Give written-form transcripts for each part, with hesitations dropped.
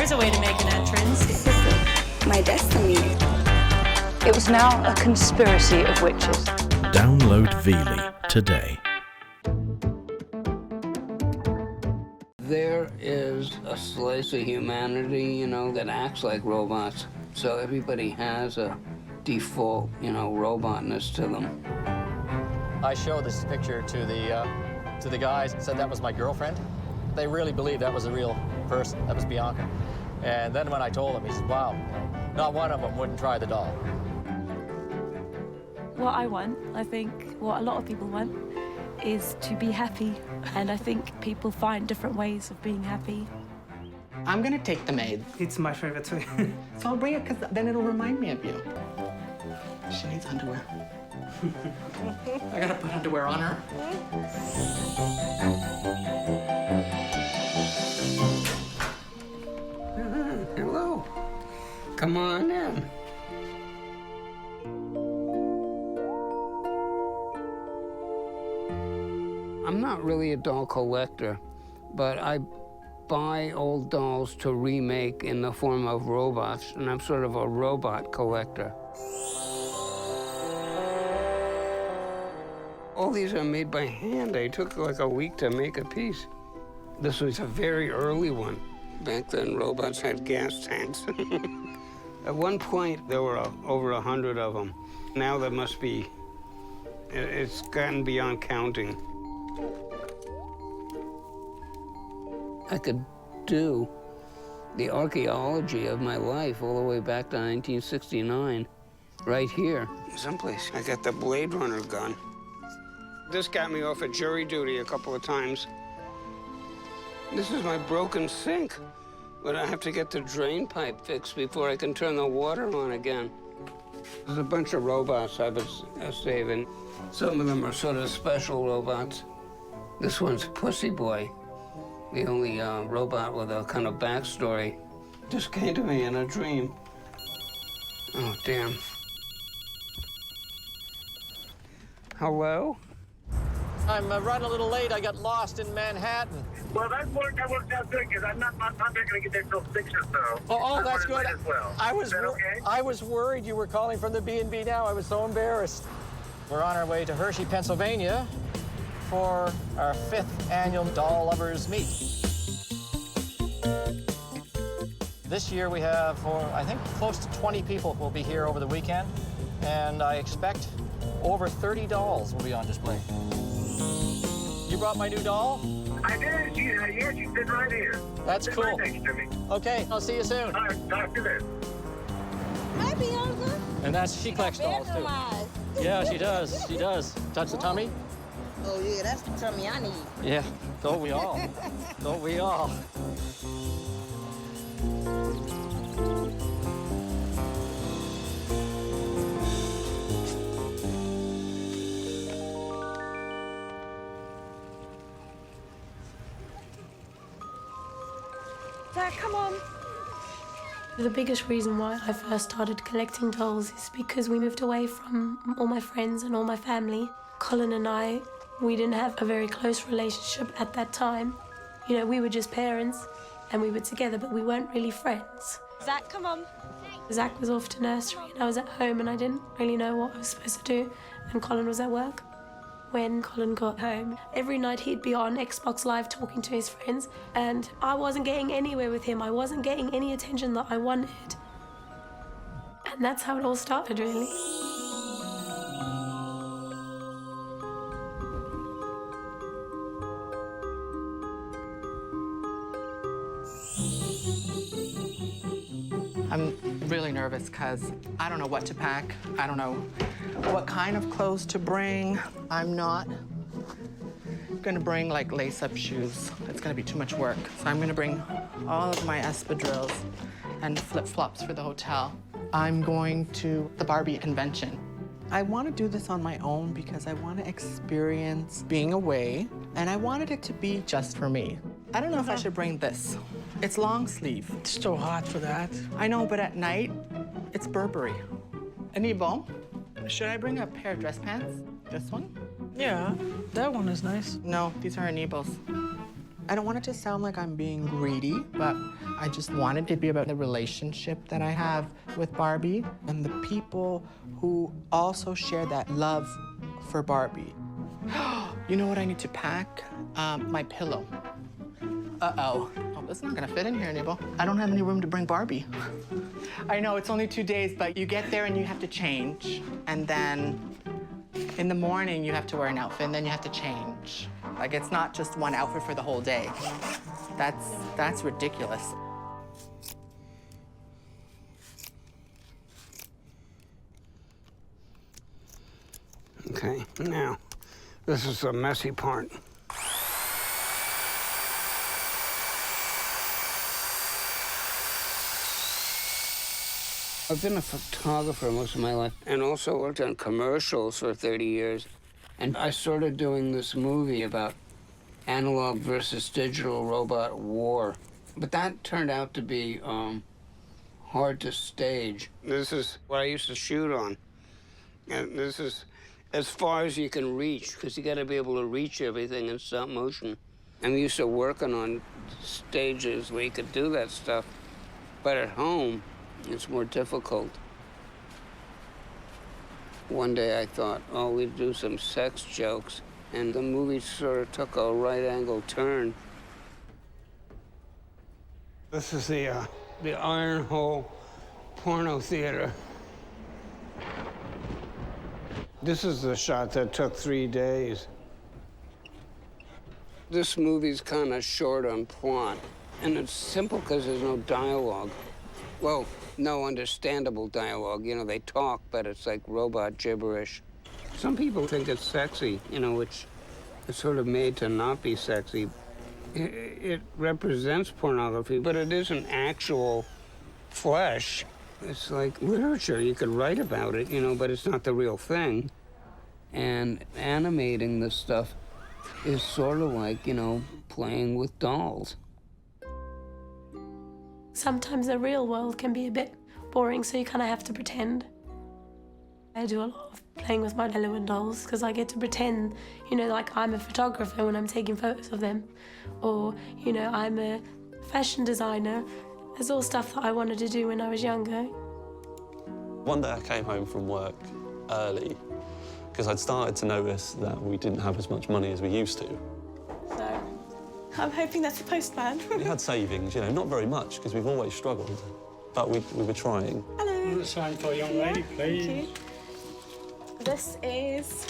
there's a way to make an entrance. This is my destiny. It was now a conspiracy of witches. Download Veely today. There is a slice of humanity, you know, that acts like robots. So everybody has a default, you know, robotness to them. I showed this picture to the guys and said that was my girlfriend. They really believed that was a real person. That was Bianca. And then when I told them, he said, wow, not one of them wouldn't try the doll. What I want, I think, what a lot of people want, is to be happy. And I think people find different ways of being happy. I'm gonna take the maid. It's my favorite too. So I'll bring it because then it'll remind me of you. She needs underwear. I gotta put underwear on her. Hello. Come on in. I'm not really a doll collector, but I buy old dolls to remake in the form of robots, and I'm sort of a robot collector. All these are made by hand. They took like a week to make a piece. This was a very early one. Back then, robots had gas tanks. At one point, there were over 100 of them. Now there must be, it's gotten beyond counting. I could do the archaeology of my life all the way back to 1969, right here. Someplace, I got the Blade Runner gun. This got me off of jury duty a couple of times. This is my broken sink, but I have to get the drain pipe fixed before I can turn the water on again. There's a bunch of robots I was saving. Some of them are sort of special robots. This one's Pussy Boy, the only robot with a kind of backstory. Just came to me in a dream. Oh, damn. Hello? I'm running a little late. I got lost in Manhattan. Well, that worked out good because I'm not going to get there till 6 or so. Oh, that's good. As well. Okay? I was worried you were calling from the B&B now. I was so embarrassed. We're on our way to Hershey, Pennsylvania for our 5th annual Doll Lovers Meet. This year we have, I think, close to 20 people will be here over the weekend, and I expect over 30 dolls will be on display. You brought my new doll? I did. She's sitting right here. That's cool. Right next to me. Okay, I'll see you soon. All right, talk to you then. Hi, Bianca. And she collects dolls, too. Yeah, she does. She does. Touch the tummy? Oh, yeah, that's the tummy I need. Yeah, don't we all? Don't we all? Dad, come on. The biggest reason why I first started collecting dolls is because we moved away from all my friends and all my family. Colin and I, we didn't have a very close relationship at that time. You know, we were just parents and we were together, but we weren't really friends. Zach, come on. Zach was off to nursery and I was at home and I didn't really know what I was supposed to do, and Colin was at work. When Colin got home, every night he'd be on Xbox Live talking to his friends, and I wasn't getting anywhere with him. I wasn't getting any attention that I wanted. And that's how it all started, really. I'm really nervous because I don't know what to pack. I don't know what kind of clothes to bring. I'm not gonna bring like lace-up shoes. It's gonna be too much work. So I'm gonna bring all of my espadrilles and flip-flops for the hotel. I'm going to the Barbie convention. I want to do this on my own because I want to experience being away, and I wanted it to be just for me. I don't know if I should bring this. It's long sleeve. It's so hot for that. I know, but at night, it's Burberry. Anibo, should I bring a pair of dress pants? This one? Yeah, that one is nice. No, these are Anibos. I don't want it to sound like I'm being greedy, but I just wanted it to be about the relationship that I have with Barbie and the people who also share that love for Barbie. You know what I need to pack? My pillow. Uh-oh. Oh, this is not gonna fit in here, Nibble. I don't have any room to bring Barbie. I know, it's only 2 days, but you get there and you have to change. And then in the morning, you have to wear an outfit, and then you have to change. Like, it's not just one outfit for the whole day. That's ridiculous. Okay, now, this is the messy part. I've been a photographer most of my life and also worked on commercials for 30 years. And I started doing this movie about analog versus digital robot war. But that turned out to be hard to stage. This is what I used to shoot on. And this is as far as you can reach, because you got to be able to reach everything in stop motion. I'm used to working on stages where you could do that stuff. But at home, it's more difficult. One day I thought, oh, we'd do some sex jokes, and the movie sort of took a right-angle turn. This is the Iron Hole porno theater. This is the shot that took 3 days. This movie's kind of short on plot, and it's simple because there's no dialogue. Well, no understandable dialogue. You know, they talk, but it's like robot gibberish. Some people think it's sexy, you know, which is sort of made to not be sexy. It represents pornography, but it isn't actual flesh. It's like literature. You could write about it, you know, but it's not the real thing. And animating this stuff is sort of like, you know, playing with dolls. Sometimes the real world can be a bit boring, so you kind of have to pretend. I do a lot of playing with my Halloween dolls because I get to pretend, you know, like I'm a photographer when I'm taking photos of them. Or, you know, I'm a fashion designer. It's all stuff that I wanted to do when I was younger. One day I came home from work early because I'd started to notice that we didn't have as much money as we used to. So, I'm hoping that's the postman. We had savings, you know, not very much because we've always struggled, but we were trying. Hello. Sign for a young lady, please. Thank you. This is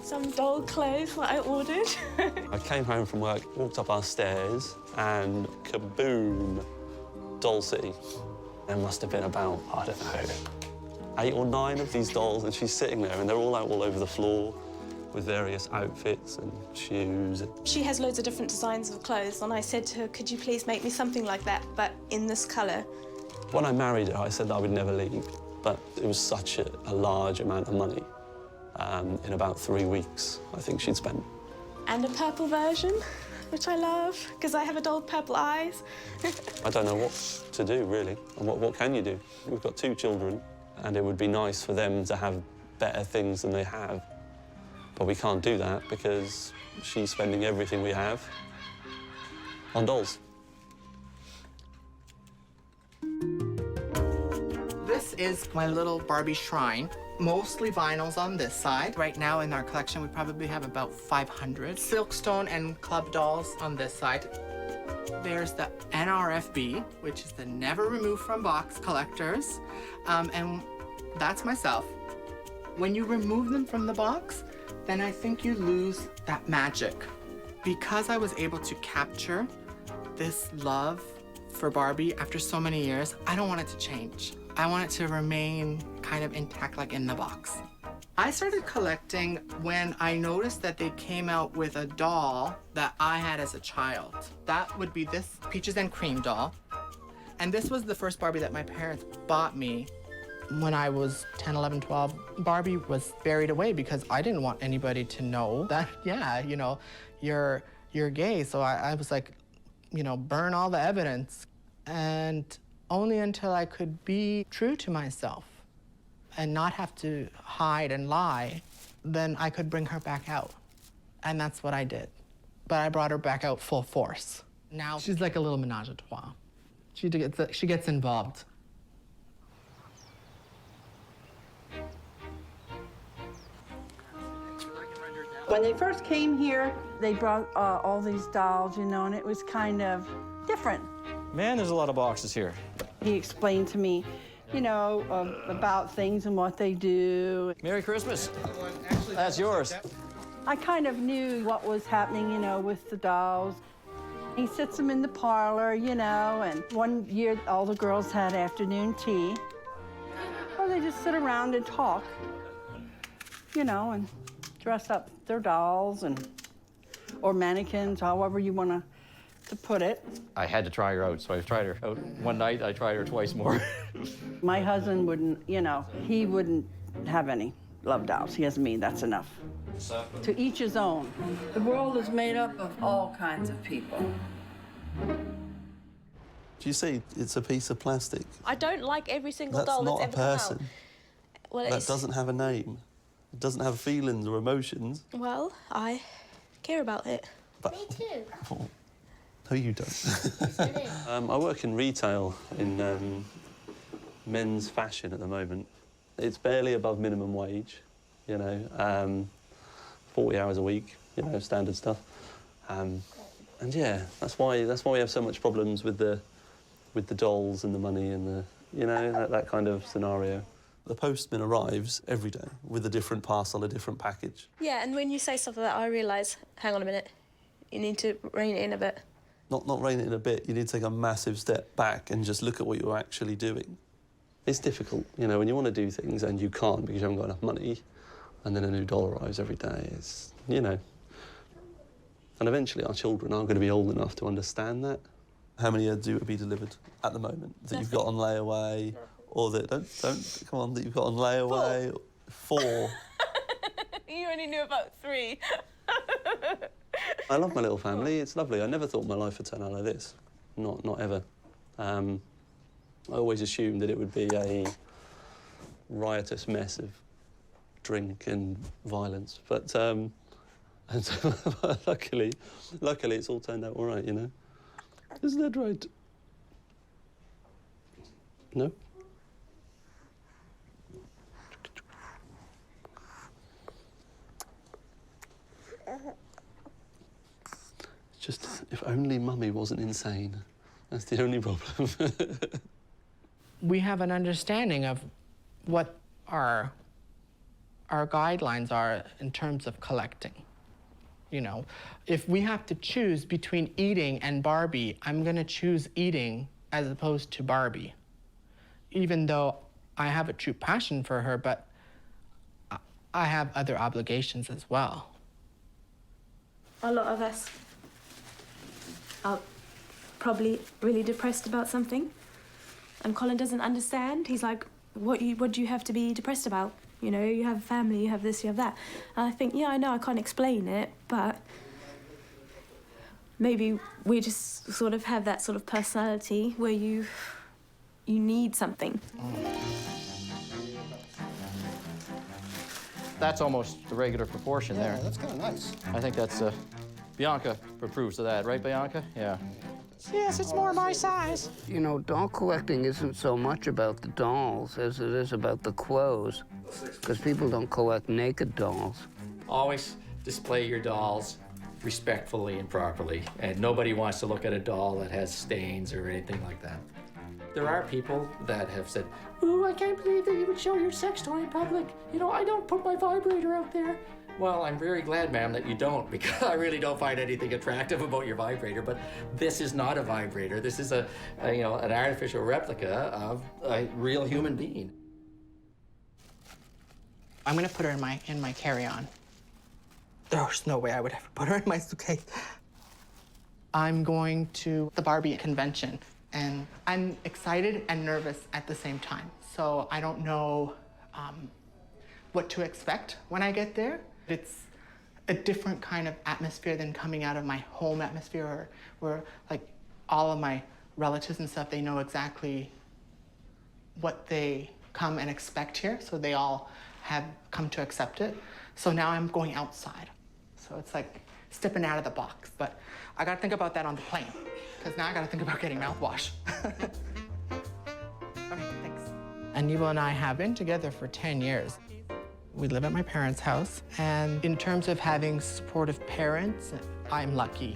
some doll clothes that I ordered. I came home from work, walked up our stairs, and kaboom, Doll City. There must have been about, I don't know, 8 or 9 of these dolls, and she's sitting there, and they're all out all over the floor with various outfits and shoes. She has loads of different designs of clothes, and I said to her, could you please make me something like that, but in this colour? When I married her, I said that I would never leave, but it was such a large amount of money. In about 3 weeks, I think she'd spent. And a purple version, which I love, because I have adult purple eyes. I don't know what to do, really, and what can you do? We've got 2 children, and it would be nice for them to have better things than they have. But we can't do that because she's spending everything we have on dolls. This is my little Barbie shrine. Mostly vinyls on this side. Right now in our collection, we probably have about 500. Silkstone and club dolls on this side. There's the NRFB, which is the Never Remove From Box collectors. And that's myself. When you remove them from the box, then I think you lose that magic. Because I was able to capture this love for Barbie after so many years, I don't want it to change. I want it to remain kind of intact, like in the box. I started collecting when I noticed that they came out with a doll that I had as a child. That would be this Peaches and Cream doll. And this was the first Barbie that my parents bought me when I was 10, 11, 12. Barbie was buried away because I didn't want anybody to know that, yeah, you know, you're gay. So I was like, you know, burn all the evidence. And only until I could be true to myself and not have to hide and lie, then I could bring her back out. And that's what I did. but I brought her back out full force. Now she's like a little menage a trois. She gets involved. When they first came here, they brought all these dolls, you know, and it was kind of different. Man, there's a lot of boxes here. He explained to me, you know, about things and what they do. Merry Christmas. That's yours. I kind of knew what was happening, you know, with the dolls. He sits them in the parlor, you know, and one year all the girls had afternoon tea. Well, they just sit around and talk, you know, and dress up their dolls or mannequins, however you want to put it. I had to try her out, so I've tried her out. One night, I tried her twice more. My husband wouldn't, you know, he wouldn't have any love dolls. He has me, that's enough. To each his own. The world is made up of all kinds of people. Do you see it's a piece of plastic? I don't like every single That's doll not that's a ever person. come out. Well, That doesn't have a name. It doesn't have feelings or emotions. Well, I care about it. But, me too. Oh, no, you don't. I work in retail in men's fashion at the moment. It's barely above minimum wage, you know, 40 hours a week, you know, standard stuff. And yeah, that's why we have so much problems with the dolls and the money and the, you know, that kind of scenario. The postman arrives every day with a different parcel, a different package. Yeah, and when you say stuff like that, I realise, hang on a minute, you need to rein it in a bit. Not rein it in a bit, you need to take a massive step back and just look at what you're actually doing. It's difficult, you know, when you want to do things and you can't because you haven't got enough money, and then a new doll arrives every day, it's, you know. And eventually our children are going to be old enough to understand that. How many are due to be delivered at the moment that you've got on layaway, or that, don't, come on, that you've got on layaway? 4. You only knew about 3. I love my little family, it's lovely. I never thought my life would turn out like this, not ever. I always assumed that it would be a riotous mess of drink and violence, but and luckily it's all turned out all right, you know. Isn't that right? No? Just, if only Mummy wasn't insane. That's the only problem. We have an understanding of what our guidelines are in terms of collecting. You know, if we have to choose between eating and Barbie, I'm gonna choose eating as opposed to Barbie. Even though I have a true passion for her, but I have other obligations as well. A lot of us are probably really depressed about something, and Colin doesn't understand. He's like, what do you have to be depressed about? You know, you have a family, you have this, you have that. And I think, yeah, I know I can't explain it, but maybe we just sort of have that sort of personality where you need something. That's almost the regular proportion there. Yeah, that's kind of nice. I think that's, Bianca approves of that, right, Bianca? Yeah. Yes, it's more my size. You know, doll collecting isn't so much about the dolls as it is about the clothes, because people don't collect naked dolls. Always display your dolls respectfully and properly, and nobody wants to look at a doll that has stains or anything like that. There are people that have said, "Ooh, I can't believe that you would show your sex toy in public. You know, I don't put my vibrator out there." Well, I'm very glad, ma'am, that you don't, because I really don't find anything attractive about your vibrator, but this is not a vibrator. This is an artificial replica of a real human being. I'm gonna put her in my carry-on. There's no way I would ever put her in my suitcase. I'm going to the Barbie convention, and I'm excited and nervous at the same time. So I don't know what to expect when I get there. It's a different kind of atmosphere than coming out of my home atmosphere, where like all of my relatives and stuff, they know exactly what they come and expect here, so they all have come to accept it. So now I'm going outside. So it's like stepping out of the box. But I gotta think about that on the plane, because now I gotta think about getting mouthwash. Okay, thanks. Aniba and I have been together for 10 years. We live at my parents' house, and in terms of having supportive parents, I'm lucky.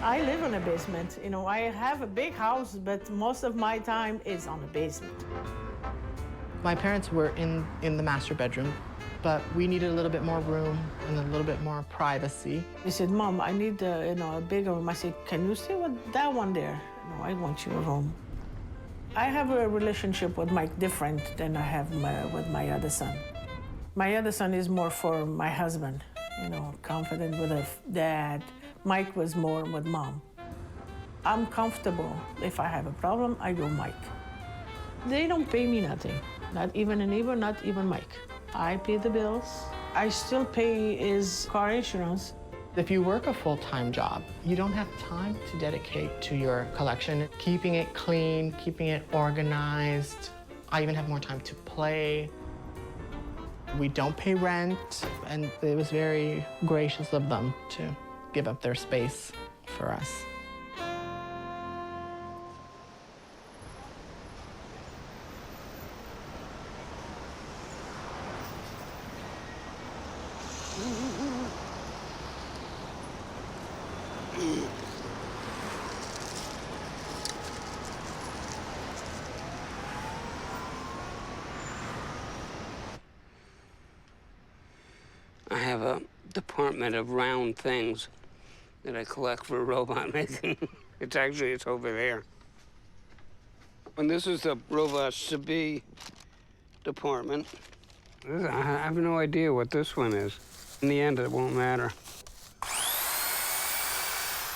I live in a basement. You know, I have a big house, but most of my time is on the basement. My parents were in the master bedroom, but we needed a little bit more room and a little bit more privacy. He said, Mom, I need a bigger room. I said, can you stay with that one there? No, I want your room. I have a relationship with Mike different than I have with my other son. My other son is more for my husband, you know, confident with a dad. Mike was more with Mom. I'm comfortable. If I have a problem, I go Mike. They don't pay me nothing, not even a neighbor, not even Mike. I pay the bills. I still pay his car insurance. If you work a full-time job, you don't have time to dedicate to your collection. Keeping it clean, keeping it organized. I even have more time to play. We don't pay rent, and it was very gracious of them to give up their space for us. I have a department of round things that I collect for robot making. It's over there. And this is the robot to-be department. I have no idea what this one is. In the end, it won't matter.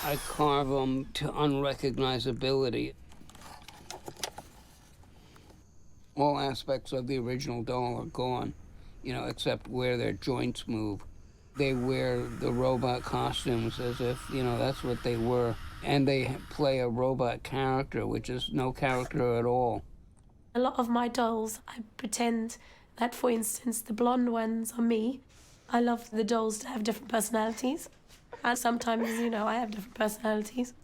I carve them to unrecognizability. All aspects of the original doll are gone, you know, except where their joints move. They wear the robot costumes as if, you know, that's what they were. And they play a robot character, which is no character at all. A lot of my dolls, I pretend that, for instance, the blonde ones are me. I love the dolls to have different personalities. And sometimes, you know, I have different personalities.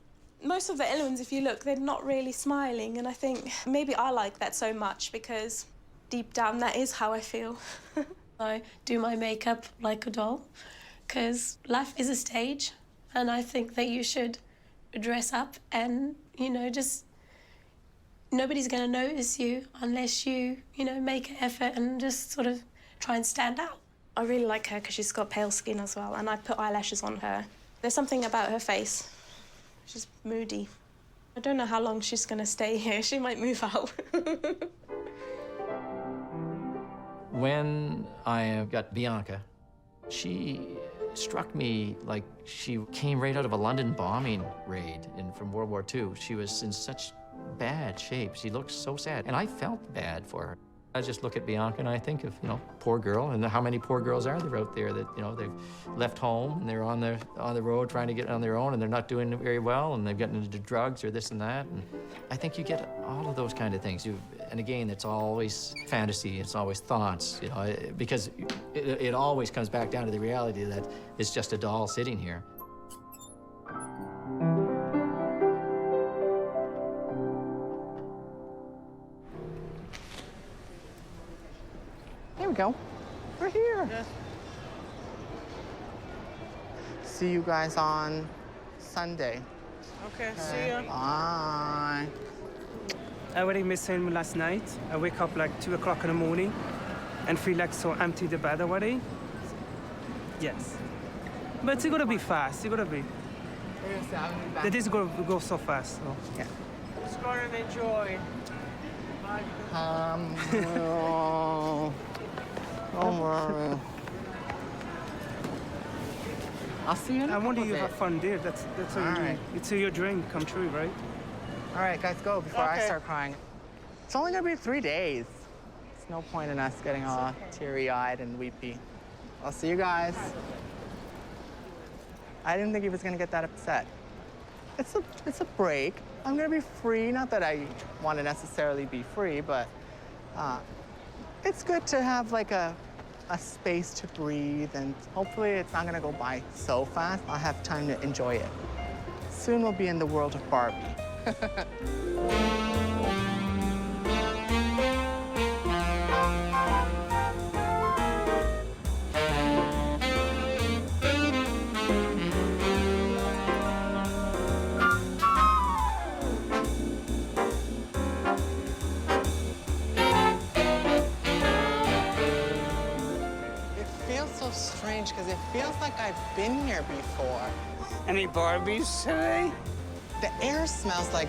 Most of the other ones, if you look, they're not really smiling, and I think maybe I like that so much because deep down that is how I feel. I do my makeup like a doll because life is a stage, and I think that you should dress up and, you know, just nobody's going to notice you unless you know, make an effort and just sort of try and stand out. I really like her because she's got pale skin as well, and I put eyelashes on her. There's something about her face. She's moody. I don't know how long she's going to stay here. She might move out. When I got Bianca, she struck me like she came right out of a London bombing raid from World War II. She was in such bad shape. She looked so sad, and I felt bad for her. I just look at Bianca and I think of, you know, poor girl, and how many poor girls are there out there that, you know, they've left home and they're on the road trying to get on their own, and they're not doing very well, and they've gotten into drugs or this and that. And I think you get all of those kind of things. And again, it's always fantasy, it's always thoughts, you know, because it always comes back down to the reality that it's just a doll sitting here. There we go. We're here. Yes. See you guys on Sunday. Okay, see ya. Bye. I already missed him last night. I wake up like 2 o'clock in the morning and feel like so empty the bed already. Yes. But it's gonna be fast. It's gonna be. The day's gonna go so fast. So. Yeah. Just go and enjoy. Bye. Don't worry. I'll see you in a I wonder couple you days. have fun there. That's all you right. do. It's your dream come true, right? All right, guys, go before I Okay. start crying. It's only gonna be 3 days. There's no point in us getting all teary-eyed and weepy. I'll see you guys. I didn't think he was gonna get that upset. It's a break. I'm gonna be free. Not that I want to necessarily be free, but it's good to have like a a space to breathe, and hopefully it's not gonna go by so fast. I'll have time to enjoy it. Soon we'll be in the world of Barbie. Strange, because it feels like I've been here before. Any Barbies today? The air smells like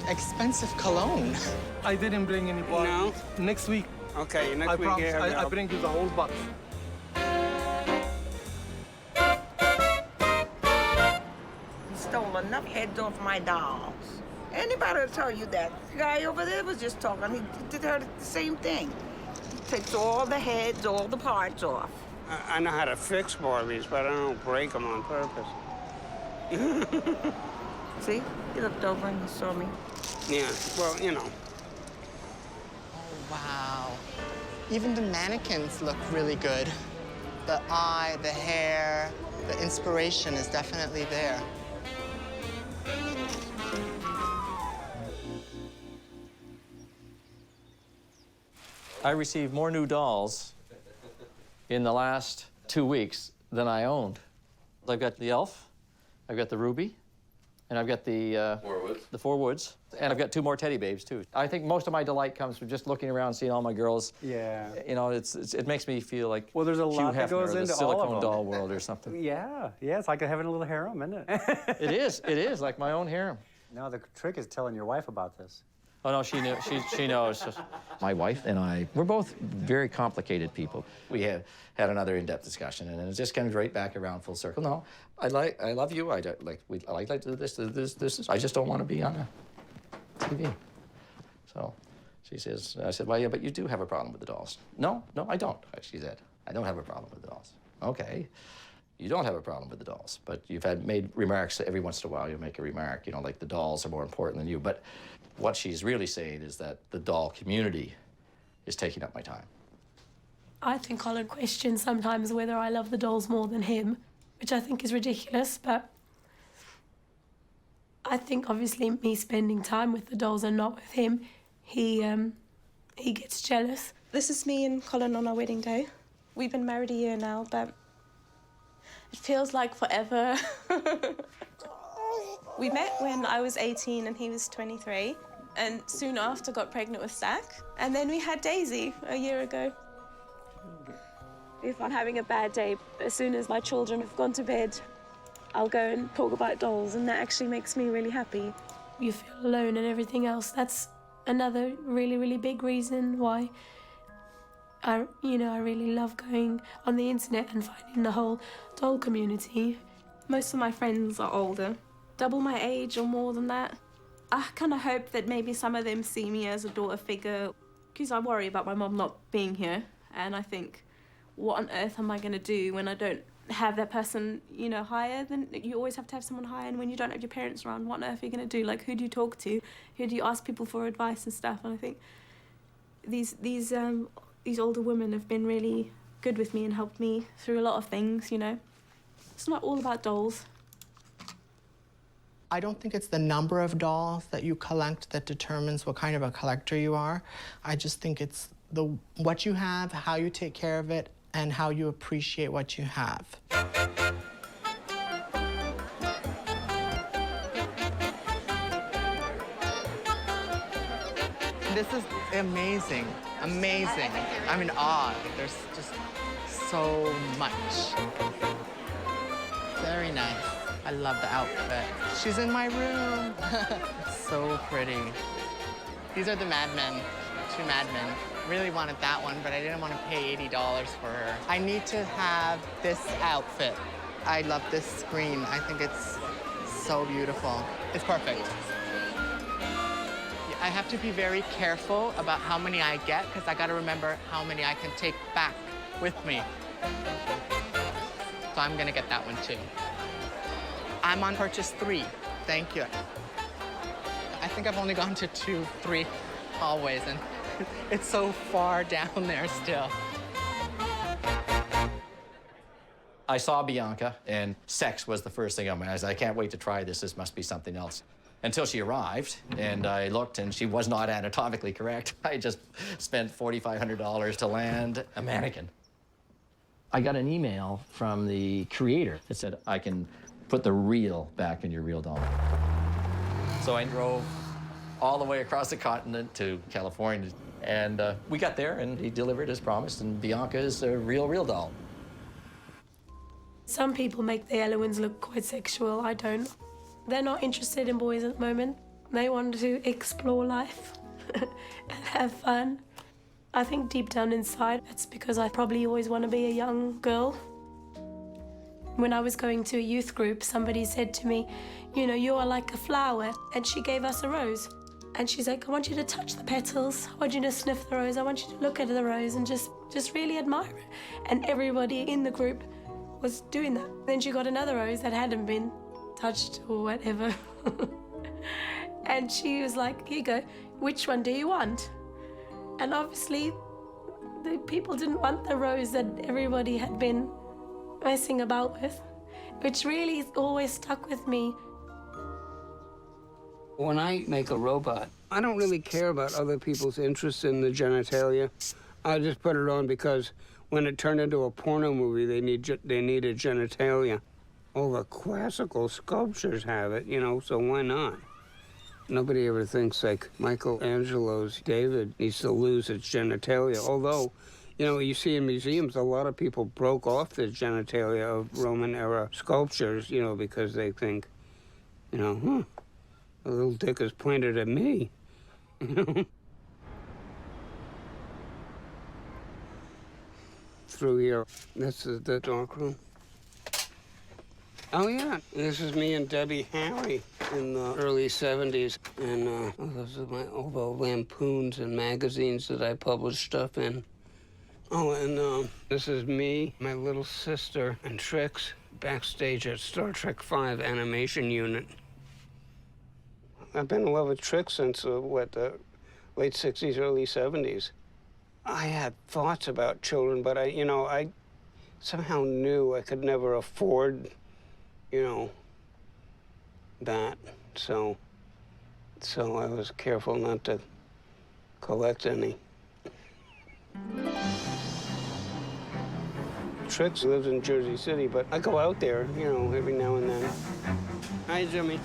expensive cologne. I didn't bring any Barbies. No? Next week. Okay, next I week. promise. I bring you the whole box. He stole enough heads off my dolls. Anybody will tell you that. The guy over there was just talking. He did the same thing. He takes all the heads, all the parts off. I know how to fix Barbies, but I don't break them on purpose. See? He looked over and he saw me. Yeah, well, you know. Oh, wow. Even the mannequins look really good. The eye, the hair, the inspiration is definitely there. I received more new dolls in the last 2 weeks than I owned. I've got the elf, I've got the ruby, and I've got the four woods, and I've got 2 more teddy babes too. I think most of my delight comes from just looking around, seeing all my girls. Yeah. You know, it makes me feel like there's a lot that goes into the silicone doll world or something. Yeah, it's like having a little harem, isn't it? It is like my own harem. No, the trick is telling your wife about this. Oh, no, she knew. She knows. My wife and I, we're both very complicated people. We had another in-depth discussion, and it just came right back around full circle. No, I love you. I like to do this. I just don't want to be on a TV. So she says, I said, well, yeah, but you do have a problem with the dolls. No, I don't, she said. I don't have a problem with the dolls. Okay. You don't have a problem with the dolls, but you've made remarks every once in a while. You make a remark, you know, like the dolls are more important than you. But what she's really saying is that the doll community is taking up my time. I think Colin questions sometimes whether I love the dolls more than him, which I think is ridiculous, but I think obviously me spending time with the dolls and not with him, he gets jealous. This is me and Colin on our wedding day. We've been married a year now, but it feels like forever. We met when I was 18 and he was 23, and soon after got pregnant with Zach. And then we had Daisy a year ago. If I'm having a bad day, as soon as my children have gone to bed, I'll go and talk about dolls, and that actually makes me really happy. You feel alone and everything else. That's another really, really big reason why I really love going on the internet and finding the whole doll community. Most of my friends are older, double my age or more than that. I kind of hope that maybe some of them see me as a daughter figure, because I worry about my mom not being here, and I think, what on earth am I going to do when I don't have that person, you know, higher? Then you always have to have someone higher, and when you don't have your parents around, what on earth are you going to do? Like, who do you talk to? Who do you ask people for advice and stuff? And I think these older women have been really good with me and helped me through a lot of things, you know. It's not all about dolls. I don't think it's the number of dolls that you collect that determines what kind of a collector you are. I just think it's what you have, how you take care of it, and how you appreciate what you have. This is amazing, amazing. I'm in awe. There's just so much. Very nice. I love the outfit. She's in my room. So pretty. These are the Mad Men, 2 Mad Men. Really wanted that one, but I didn't want to pay $80 for her. I need to have this outfit. I love this screen. I think it's so beautiful. It's perfect. I have to be very careful about how many I get, because I got to remember how many I can take back with me. So I'm going to get that one, too. I'm on purchase 3. Thank you. I think I've only gone to 2, 3 hallways, and it's so far down there still. I saw Bianca, and sex was the first thing on my eyes. I can't wait to try this. This must be something else. Until she arrived, and I looked, and she was not anatomically correct. I just spent $4,500 to land a mannequin. I got an email from the creator that said, I can put the reel back in your real doll. So I drove all the way across the continent to California, and we got there, and he delivered as promised, and Bianca is a real doll. Some people make the Eloins look quite sexual. I don't. They're not interested in boys at the moment. They want to explore life and have fun. I think deep down inside, it's because I probably always want to be a young girl. When I was going to a youth group, somebody said to me, you know, you are like a flower. And she gave us a rose. And she's like, I want you to touch the petals. I want you to sniff the rose. I want you to look at the rose and just really admire it. And everybody in the group was doing that. Then she got another rose that hadn't been touched or whatever. And she was like, here you go, which one do you want? And obviously, the people didn't want the rose that everybody had been messing about with, which really always stuck with me. When I make a robot, I don't really care about other people's interest in the genitalia. I just put it on because when it turned into a porno movie, they needed genitalia. All the classical sculptures have it, you know, so why not? Nobody ever thinks like Michelangelo's David needs to lose its genitalia, although, you know, you see in museums, a lot of people broke off the genitalia of Roman-era sculptures, you know, because they think, you know, a little dick is pointed at me, you know? Through here, that's the dark room. Oh, yeah, this is me and Debbie Harry in the early 70s. And those are all the lampoons and magazines that I published stuff in. Oh, and this is me, my little sister, and Trix backstage at Star Trek V animation unit. I've been in love with Trix since, the late 60s, early 70s. I had thoughts about children, but I somehow knew I could never afford, you know, that. So I was careful not to collect any. Trix lives in Jersey City, but I go out there, you know, every now and then. Hi, Jimmy.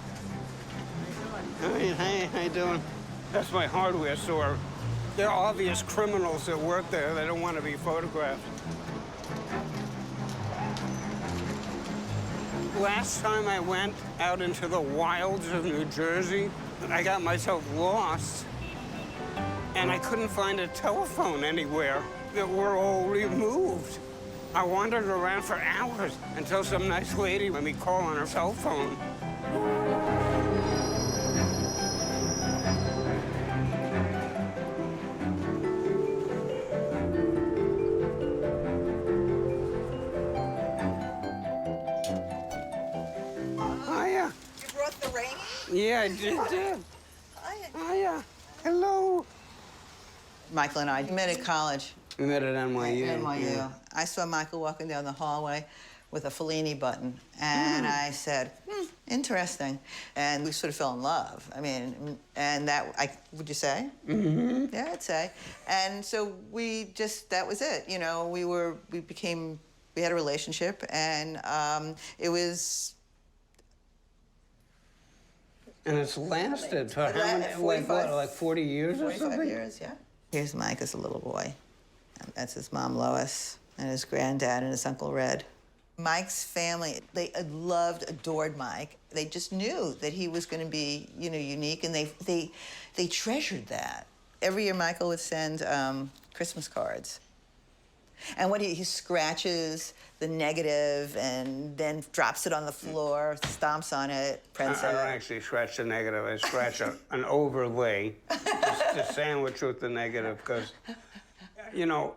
Hey, how you doing? That's my hardware store. There are obvious criminals that work there. They don't want to be photographed. Last time I went out into the wilds of New Jersey, I got myself lost, and I couldn't find a telephone anywhere. They were all removed. I wandered around for hours until some nice lady let me call on her cell phone. Yeah, I did. Oh, yeah. Hello. Michael and I met at college. We met at NYU. At NYU. Yeah. I saw Michael walking down the hallway with a Fellini button, and I said, interesting. And we sort of fell in love. I mean, and that, would you say? Mm-hmm. Yeah, I'd say. And so that was it. You know, we had a relationship, and it was... And it's lasted for how many, like 40 years or something? 45 years, yeah. Here's Mike as a little boy. That's his mom, Lois, and his granddad and his Uncle Red. Mike's family, they loved, adored Mike. They just knew that he was going to be, you know, unique, and they treasured that. Every year, Michael would send Christmas cards. And what he scratches the negative and then drops it on the floor, stomps on it, prints it. I don't actually scratch the negative. I scratch an overlay to sandwich with the negative because, you know,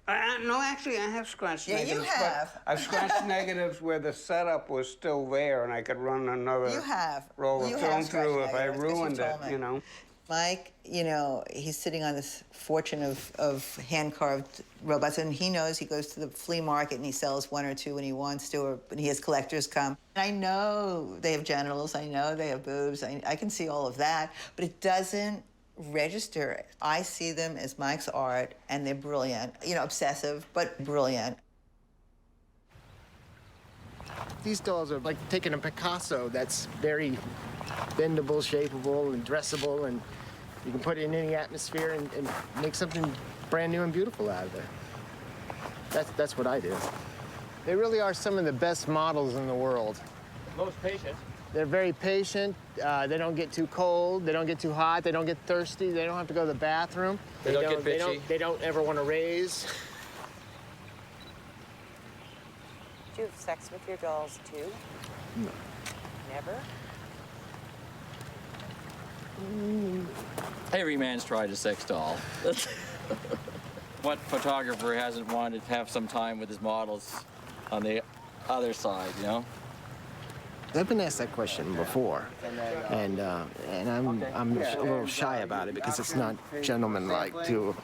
no, actually, I have scratched negatives. Yeah, you have. But I've scratched negatives where the setup was still there and I could run another roll of film through if I ruined it, you know. Mike, you know, he's sitting on this fortune of hand-carved robots, and he knows he goes to the flea market and he sells one or two when he wants to, or when he has collectors come. I know they have genitals, I know they have boobs, I can see all of that, but it doesn't register. I see them as Mike's art, and they're brilliant. You know, obsessive, but brilliant. These dolls are like taking a Picasso that's very bendable, shapeable, and dressable, and you can put it in any atmosphere and make something brand new and beautiful out of it. That's what I do. They really are some of the best models in the world. Most patient. They're very patient. They don't get too cold. They don't get too hot. They don't get thirsty. They don't have to go to the bathroom. They don't get bitchy. They don't ever want to raise. Do you have sex with your dolls too? No. Never? Every man's tried a sex doll. What photographer hasn't wanted to have some time with his models on the other side, you know? I've been asked that question before, and I'm a little shy about it because it's not gentlemanlike to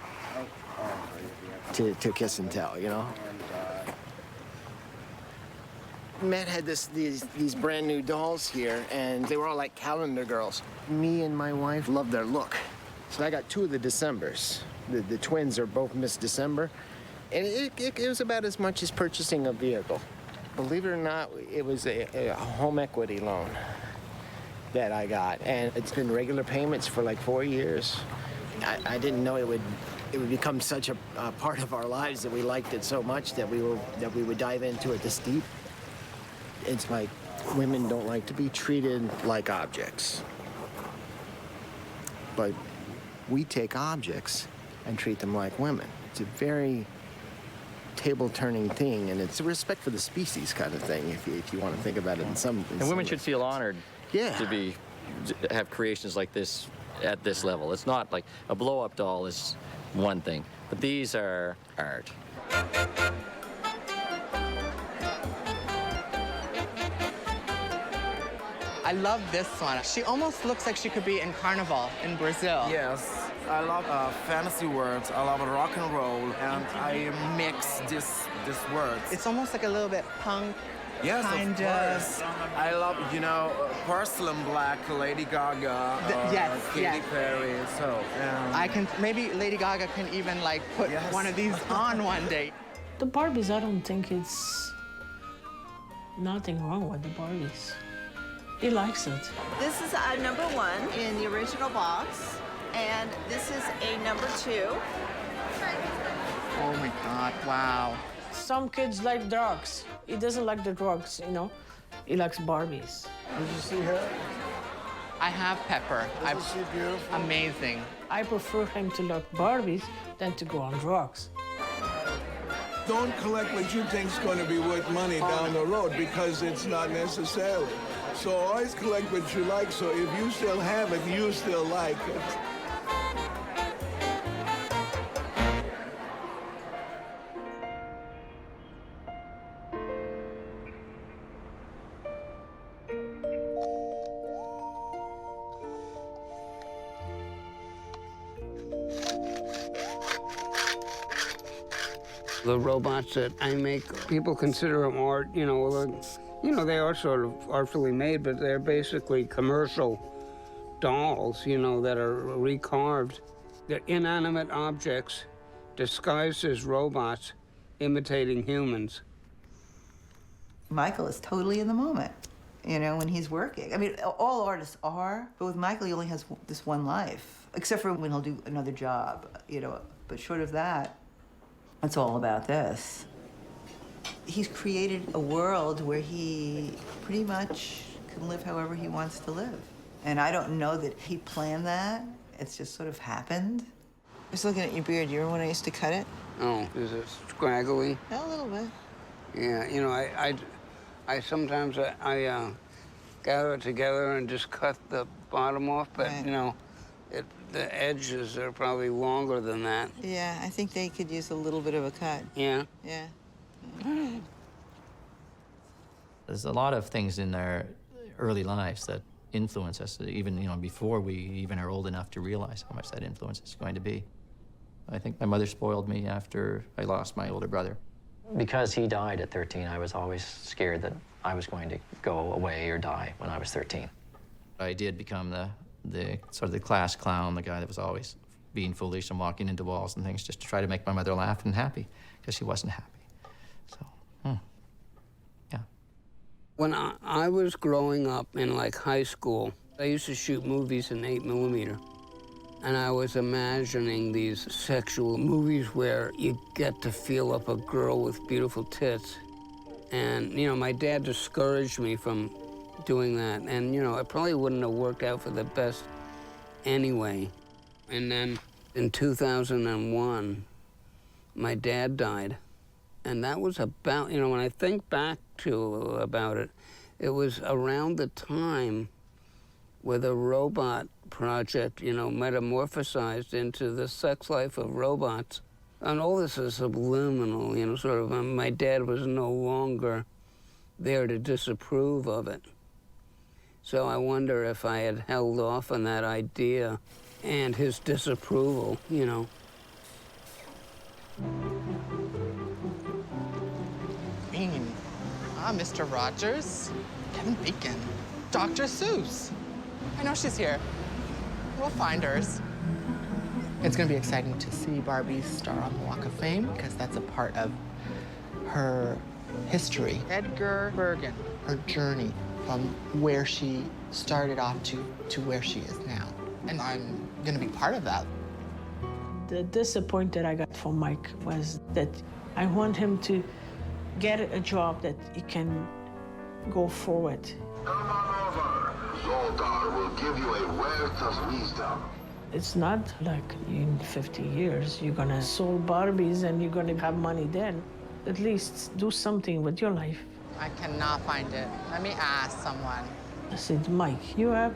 kiss and tell, you know. Matt had these brand new dolls here, and they were all like calendar girls. Me and my wife loved their look, so I got two of the Decembers. The twins are both Miss December, and it was about as much as purchasing a vehicle. Believe it or not, it was a home equity loan that I got, and it's been regular payments for like 4 years. I didn't know it would become such a part of our lives that we liked it so much that we would dive into it this deep. It's like women don't like to be treated like objects, but we take objects and treat them like women. It's a very table-turning thing, and it's a respect for the species kind of thing, if you want to think about it in some. And women should feel honored to have creations like this at this level. It's not like a blow-up doll is one thing, but these are art. I love this one. She almost looks like she could be in Carnival in Brazil. Yes, I love fantasy words. I love rock and roll, and I mix these words. It's almost like a little bit punk. Yes, kind of course. I love, you know, Porcelain Black, Lady Gaga, Katy Perry. So I can maybe Lady Gaga can even like put one of these on one day. The Barbies, I don't think it's nothing wrong with the Barbies. He likes it. This is a number 1 in the original box, and this is a number 2. Oh my God, wow. Some kids like drugs. He doesn't like the drugs, you know. He likes Barbies. Did you see her? I have Pepper. Isn't she beautiful? Amazing. I prefer him to like Barbies than to go on drugs. Don't collect what you think is going to be worth money down the road, because it's not necessarily. So always collect what you like, so if you still have it, you still like it. The robots that I make, people consider them art, you know, they are sort of artfully made, but they're basically commercial dolls, you know, that are recarved. They're inanimate objects disguised as robots imitating humans. Michael is totally in the moment, you know, when he's working. I mean, all artists are, but with Michael, he only has this one life, except for when he'll do another job, you know, but short of that, it's all about this. He's created a world where he pretty much can live however he wants to live. And I don't know that he planned that. It's just sort of happened. I was looking at your beard. You remember when I used to cut it? Oh, is it scraggly? A little bit. Yeah, you know, I sometimes gather it together and just cut the bottom off, but, you know, the edges are probably longer than that. Yeah, I think they could use a little bit of a cut. Yeah? Yeah. There's a lot of things in their early lives that influence us, even, you know, before we even are old enough to realize how much that influence is going to be. I think my mother spoiled me after I lost my older brother. Because he died at 13, I was always scared that I was going to go away or die when I was 13. I did become the sort of the class clown, the guy that was always being foolish and walking into walls and things just to try to make my mother laugh and happy, because she wasn't happy. So, yeah. When I was growing up in like high school, I used to shoot movies in 8mm. And I was imagining these sexual movies where you get to feel up a girl with beautiful tits. And, you know, my dad discouraged me from doing that. And, you know, it probably wouldn't have worked out for the best anyway. And then in 2001, my dad died. And that was about, you know, when I think back to about it, it was around the time where the robot project, you know, metamorphosized into the sex life of robots. And all this is subliminal, you know, sort of, my dad was no longer there to disapprove of it. So I wonder if I had held off on that idea and his disapproval, you know. Bean. Mr. Rogers, Kevin Bacon, Dr. Seuss. I know she's here. We'll find hers. It's gonna be exciting to see Barbie's star on the Walk of Fame because that's a part of her history. Edgar Bergen, her journey from where she started off to where she is now. And I'm gonna be part of that. The disappointment I got from Mike was that I want him to get a job that he can go forward. Come on over. Zoldar will give you a wealth of wisdom. It's not like in 50 years you're gonna sell Barbies and you're gonna have money then. At least do something with your life. I cannot find it. Let me ask someone. I said, Mike, you have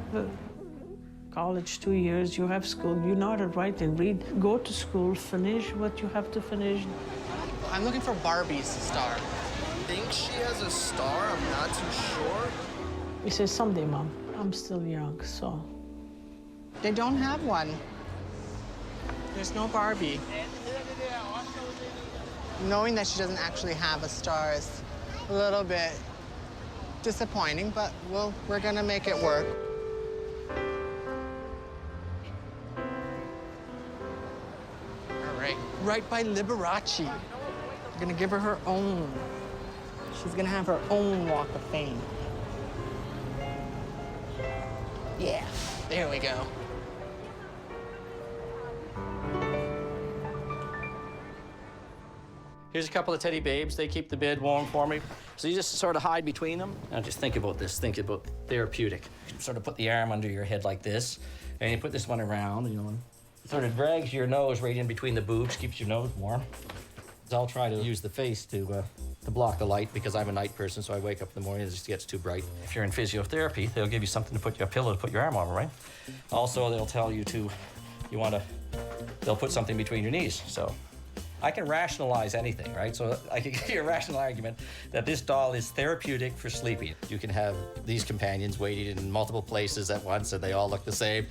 college 2 years, you have school, you know how to write and read. Go to school, finish what you have to finish. I'm looking for Barbie's star. Think she has a star? I'm not too sure. He says, someday, Mom. I'm still young, so. They don't have one. There's no Barbie. Knowing that she doesn't actually have a star is a little bit disappointing, but we're gonna make it work. All right, right by Liberace. We're gonna give her her own. She's gonna have her own Walk of Fame. Yeah, there we go. Here's a couple of teddy babes. They keep the bed warm for me. So you just sort of hide between them. Now just think about this. Think about therapeutic. You sort of put the arm under your head like this, and you put this one around, you know, and it sort of drags your nose right in between the boobs, keeps your nose warm. I'll try to use the face to block the light because I'm a night person, so I wake up in the morning and it just gets too bright. If you're in physiotherapy, they'll give you something to put your pillow to put your arm over, right? Also, they'll tell you they'll put something between your knees. So I can rationalize anything, right? So I can give you a rational argument that this doll is therapeutic for sleeping. You can have these companions waiting in multiple places at once and they all look the same.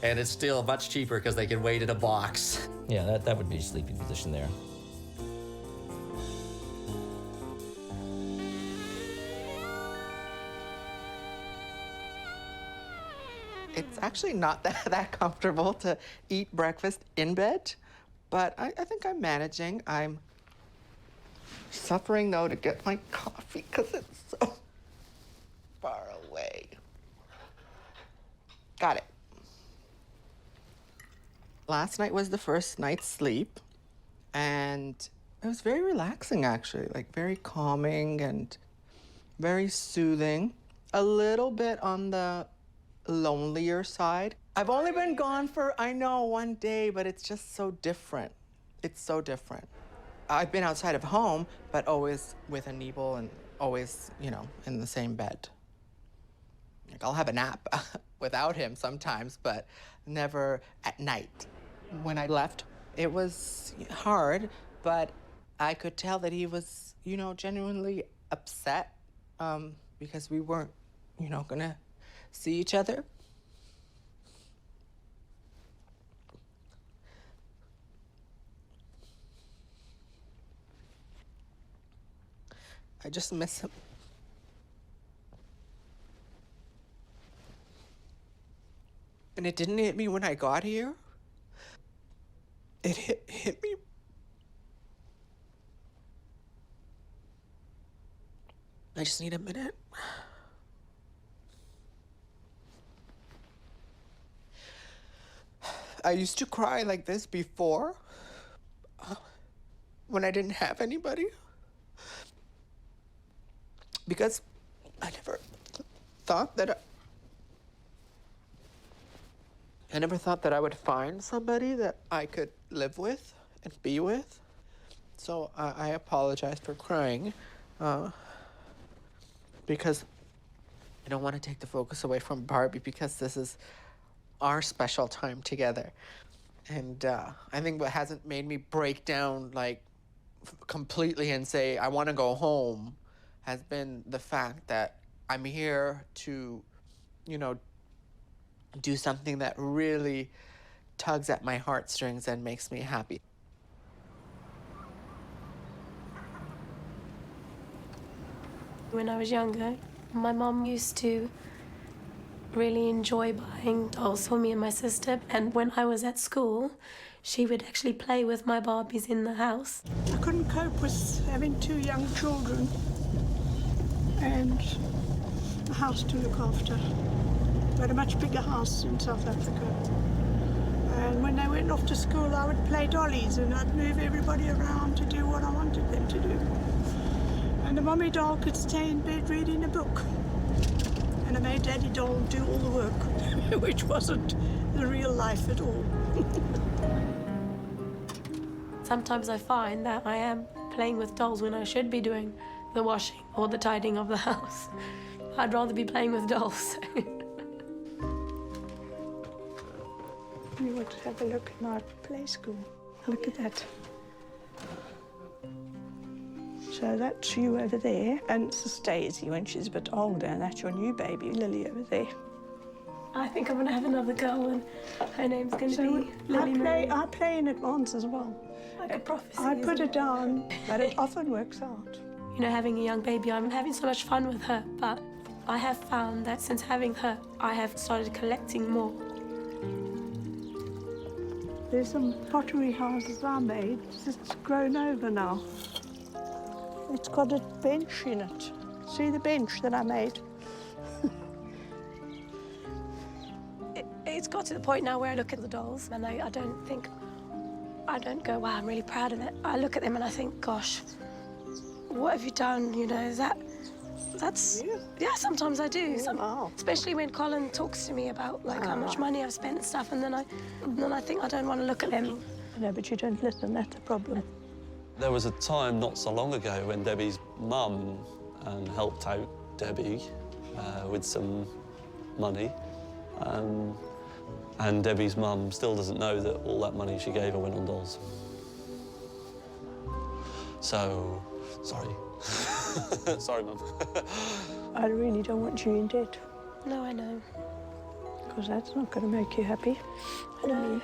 And it's still much cheaper because they can wait in a box. Yeah, that would be a sleeping position there. It's actually not that comfortable to eat breakfast in bed. But I think I'm managing. I'm suffering, though, to get my coffee because it's so far away. Got it. Last night was the first night's sleep, and it was very relaxing, actually, like very calming and very soothing. A little bit on the lonelier side. I've only been gone for, I know, 1 day, but it's just so different. It's so different. I've been outside of home, but always with Anibal and always, you know, in the same bed. Like, I'll have a nap without him sometimes, but never at night. When I left, it was hard, but I could tell that he was, you know, genuinely upset because we weren't, you know, gonna see each other. I just miss him. And it didn't hit me when I got here. It hit me. I just need a minute. I used to cry like this before, when I didn't have anybody. Because I never thought that I would find somebody that I could live with and be with. So I apologize for crying, because I don't want to take the focus away from Barbie, because this is our special time together. And I think what hasn't made me break down like completely and say I want to go home has been the fact that I'm here to, you know, do something that really tugs at my heartstrings and makes me happy. When I was younger, my mom used to really enjoy buying dolls for me and my sister. And when I was at school, she would actually play with my Barbies in the house. I couldn't cope with having 2 young children and a house to look after. We had a much bigger house in South Africa. And when they went off to school, I would play dollies and I'd move everybody around to do what I wanted them to do. And the mommy doll could stay in bed reading a book. And I made Daddy doll do all the work, which wasn't the real life at all. Sometimes I find that I am playing with dolls when I should be doing the washing or the tidying of the house. I'd rather be playing with dolls. You want to have a look at my play school. Look at that. So that's you over there, and this is Daisy when she's a bit older, and that's your new baby, Lily, over there. I think I'm going to have another girl, and her name's going to be Lily Marie. I play in advance as well. Like a prophecy. I put it down, but it often works out. You know, having a young baby, I'm having so much fun with her, but I have found that since having her, I have started collecting more. There's some pottery houses I made. It's grown over now. It's got a bench in it. See the bench that I made? It's got to the point now where I look at the dolls and I don't go, wow, I'm really proud of it. I look at them and I think, gosh, what have you done? You know, that's, yeah, sometimes I do. Especially when Colin talks to me about like how much money I've spent and stuff, and then I think I don't want to look at them. No, but you don't listen, that's a problem. There was a time not so long ago when Debbie's mum helped out Debbie with some money. And Debbie's mum still doesn't know that all that money she gave her went on dolls. So, sorry. Sorry, Mum. I really don't want you in debt. No, I know. Because that's not going to make you happy. No.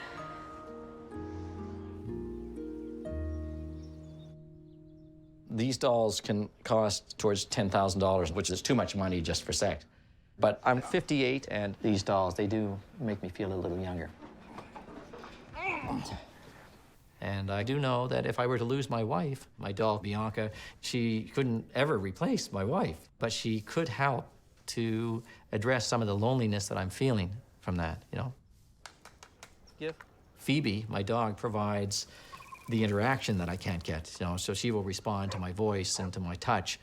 These dolls can cost towards $10,000, which is too much money just for sex. But I'm 58, and these dolls, they do make me feel a little younger. And I do know that if I were to lose my wife, my doll, Bianca, she couldn't ever replace my wife, but she could help to address some of the loneliness that I'm feeling from that, you know? Yeah. Phoebe, my dog, provides the interaction that I can't get, you know, so she will respond to my voice and to my touch,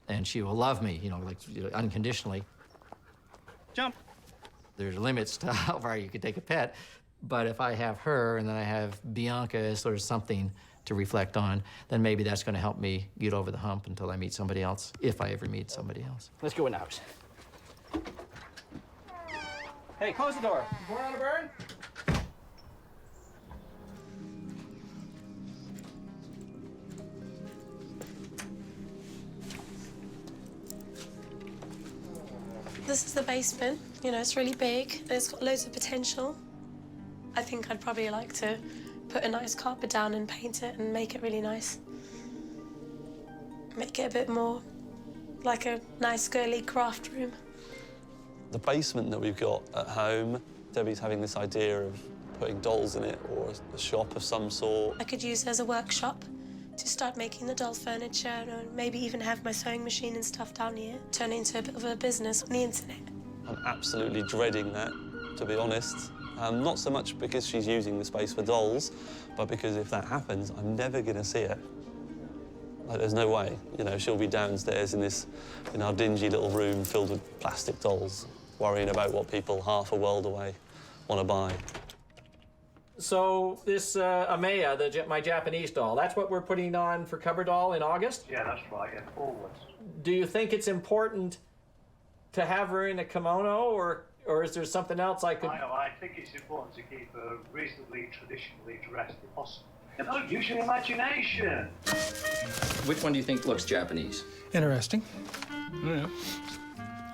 and she will love me, you know, like unconditionally. Jump. There's limits to how far you can take a pet, but if I have her and then I have Bianca as sort of something to reflect on, then maybe that's going to help me get over the hump until I meet somebody else, if I ever meet somebody else. Let's go in the house. Hey, close the door. Born on a burn? This This is the basement. You know, it's really big. It's got loads of potential. I think I'd probably like to put a nice carpet down and paint it and make it really nice. Make it a bit more like a nice girly craft room. The basement that we've got at home, Debbie's having this idea of putting dolls in it or a shop of some sort. I could use it as a workshop to start making the doll furniture and maybe even have my sewing machine and stuff down here. Turn it into a bit of a business on the internet. I'm absolutely dreading that, to be honest. Not so much because she's using the space for dolls, but because if that happens, I'm never going to see her. Like, there's no way. You know, she'll be downstairs in our dingy little room filled with plastic dolls, worrying about what people half a world away want to buy. So this Amaya, my Japanese doll, that's what we're putting on for cover doll in August? Yeah, that's right, and forwards. Do you think it's important to have her in a kimono, or is there something else I could... I think it's important to keep her reasonably traditionally dressed if possible. You know, use your imagination. Which one do you think looks Japanese? Interesting. Yeah.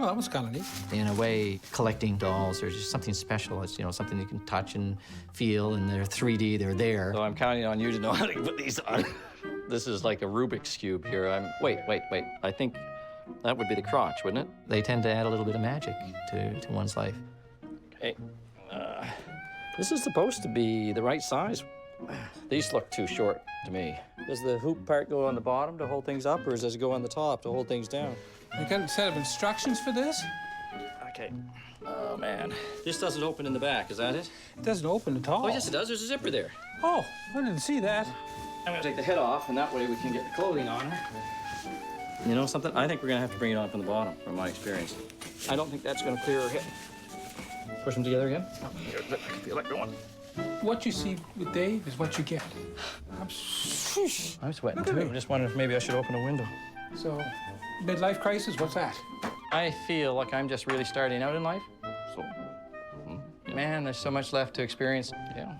Oh, that was kind of neat. In a way, collecting dolls, there's just something special. It's, you know, something you can touch and feel, and they're 3D, they're there. So I'm counting on you to know how to put these on. This is like a Rubik's Cube here. Wait. I think that would be the crotch, wouldn't it? They tend to add a little bit of magic to one's life. Okay. This is supposed to be the right size. These look too short to me. Does the hoop part go on the bottom to hold things up, or does it go on the top to hold things down? You got a set of instructions for this? Okay. Oh, man. This doesn't open in the back, is that it? It doesn't open at all. Oh, yes, it does. There's a zipper there. Oh, I didn't see that. I'm gonna take the head off, and that way we can get the clothing on her. You know something? I think we're gonna have to bring it on from the bottom, from my experience. I don't think that's gonna clear her hip. Push them together again. Oh, here, I can feel it going. What you see with Dave is what you get. I'm sweating, too. I'm just wondering if maybe I should open a window. So, midlife crisis, what's that? I feel like I'm just really starting out in life. So, man, there's so much left to experience. Yeah.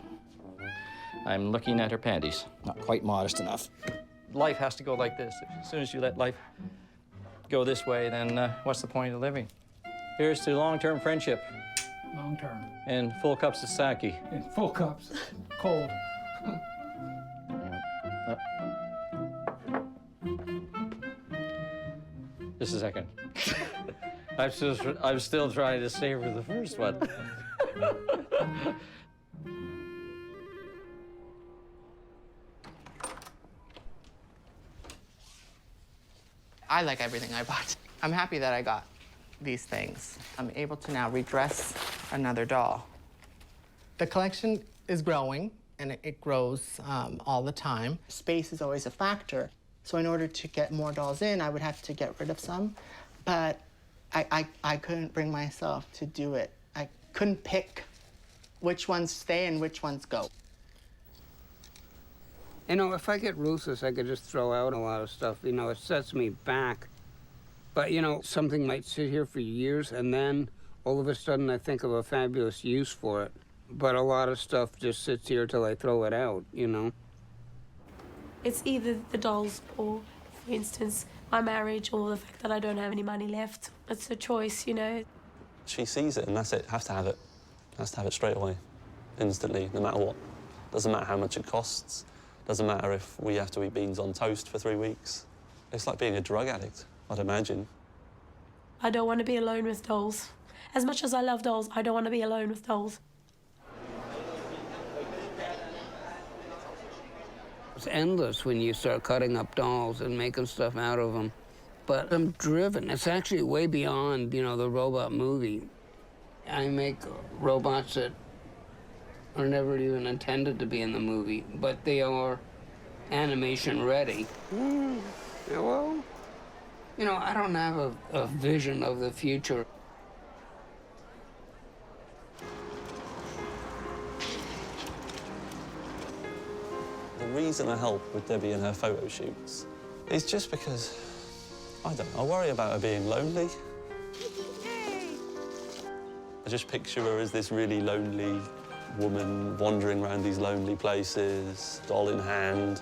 I'm looking at her panties. Not quite modest enough. Life has to go like this. As soon as you let life go this way, then what's the point of living? Here's to long-term friendship. Long-term. And full cups of sake. In full cups. Cold. Just a second. I'm still trying to savor the first one. I like everything I bought. I'm happy that I got these things. I'm able to now redress another doll. The collection is growing, and it grows all the time. Space is always a factor. So in order to get more dolls in, I would have to get rid of some. But I couldn't bring myself to do it. I couldn't pick which ones stay and which ones go. You know, if I get ruthless, I could just throw out a lot of stuff. You know, it sets me back. But, you know, something might sit here for years, and then all of a sudden I think of a fabulous use for it. But a lot of stuff just sits here till I throw it out, you know? It's either the dolls or, for instance, my marriage or the fact that I don't have any money left. It's a choice, you know? She sees it, and that's it. Has to have it. Has to have it straight away, instantly, no matter what. Doesn't matter how much it costs. Doesn't matter if we have to eat beans on toast for 3 weeks. It's like being a drug addict, I'd imagine. I don't want to be alone with dolls. As much as I love dolls, I don't want to be alone with dolls. It's endless when you start cutting up dolls and making stuff out of them. But I'm driven. It's actually way beyond, you know, the robot movie. I make robots that are never even intended to be in the movie, but they are animation ready. Well, you know, I don't have a vision of the future. The reason I help with Debbie and her photo shoots is just because, I don't know, I worry about her being lonely. I just picture her as this really lonely woman wandering around these lonely places, doll in hand.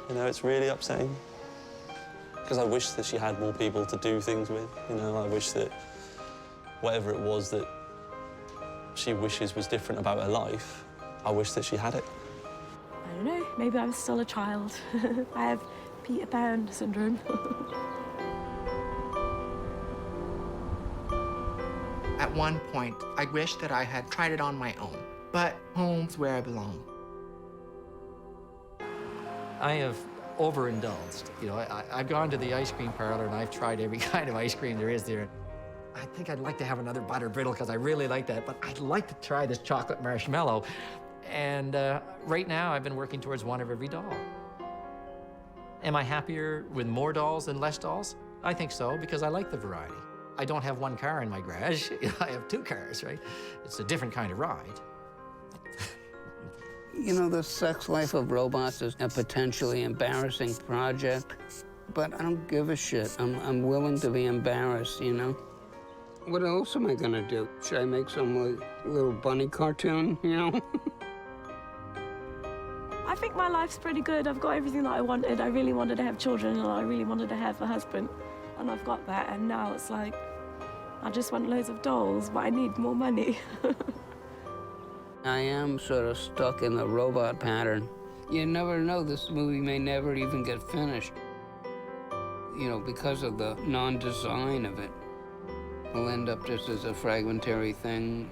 You know, it's really upsetting. Because I wish that she had more people to do things with. You know, I wish that Whatever it was that she wishes was different about her life, I wish that she had it. I don't know, maybe I'm still a child. I have Peter Pan syndrome. At one point, I wish that I had tried it on my own, but home's where I belong. I have overindulged. You know, I've gone to the ice cream parlor and I've tried every kind of ice cream there is there. I think I'd like to have another butter brittle because I really like that, but I'd like to try this chocolate marshmallow. And right now, I've been working towards one of every doll. Am I happier with more dolls than less dolls? I think so, because I like the variety. I don't have one car in my garage. I have 2 cars, right? It's a different kind of ride. You know, the sex life of robots is a potentially embarrassing project, but I don't give a shit. I'm willing to be embarrassed, you know? What else am I gonna do? Should I make some like, little bunny cartoon, you know? I think my life's pretty good. I've got everything that I wanted. I really wanted to have children and I really wanted to have a husband. And I've got that, and now it's like, I just want loads of dolls, but I need more money. I am sort of stuck in the robot pattern. You never know, this movie may never even get finished. You know, because of the non-design of it. It'll end up just as a fragmentary thing.